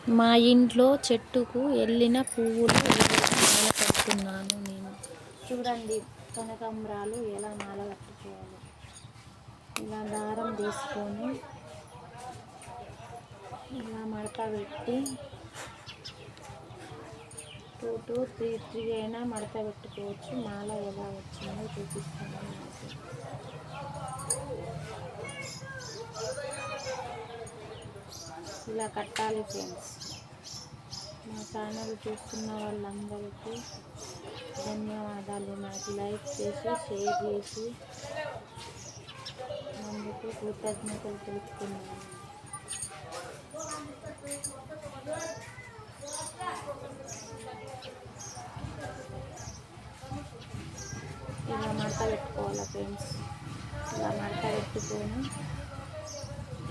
మా ఇంట్లో చెట్టుకు వెళ్ళిన పువ్వులు మాల కడుతున్నాను నేను. చూడండి కనకాంబరాలు ఎలా మాల కట్టుకోవాలి. ఇలా దారం తీసుకొని ఇలా మడత పెట్టి 2 to 3 అయినా మడత పెట్టుకోవచ్చు. మాల ఎలా వచ్చిందో చూపిస్తాను మీకు. ఇలా కట్టాలి ఫ్రెండ్స్. మా ఛానల్ చూస్తున్న వాళ్ళందరికీ ధన్యవాదాలు. నాకు లైక్ చేసి షేర్ చేసి అందుకు కృతజ్ఞతలు తెలుపుతున్నాను. ఇలా మడత పెట్టుకోవాలి ఫ్రెండ్స్. ఇలా మడత పెట్టుకొని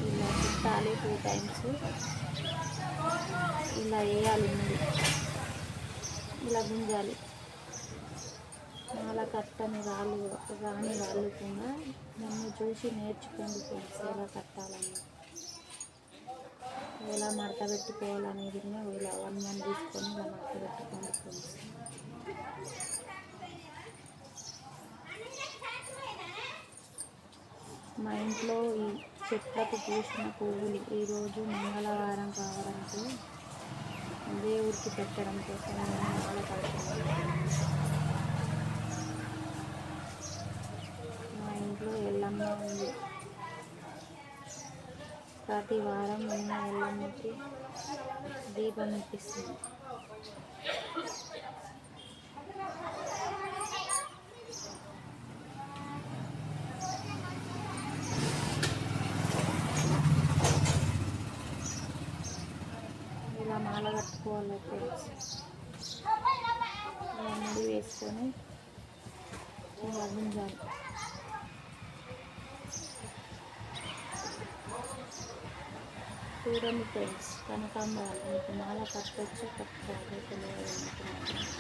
ఇలా చుట్టాలి 2 times. ఇలా వేయాలి ముందు, ఇలా గుంజాలి. మాల కట్టని రాని వాళ్ళు కూడా నన్ను చూసి నేర్చుకోండి ఫ్రెండ్స్, ఎలా కట్టాలని, ఎలా మడత పెట్టుకోవాలనేది ఇలా 1 తీసుకొని ఇలా మడత పెట్టుకోండి ఫ్రెండ్స్. మా ఇంట్లో ఈ చెట్లకు పూసిన పువ్వులు ఈరోజు మంగళవారం కావడంతో దేవుడికి పెట్టడం కోసం నేను మాల కడుతున్నాను. మా ఇంట్లో ఎల్లమ్మ ఉంది. ప్రతి వారం ఉన్న ఎల్లమ్మకి దీపం ఇప్పిస్తుంది. ఇలా మాల కట్టుకోవాలి ఫ్రెండ్స్. ఇలా ముడి వేసుకొని ఇలా గుంజాలి. చూడండి ఫ్రెండ్స్, కనకాంబరాలు మీకు మాల కట్టొచ్చు కట్టుకోవాలి తెలియదు అనుకుంటున్నాను.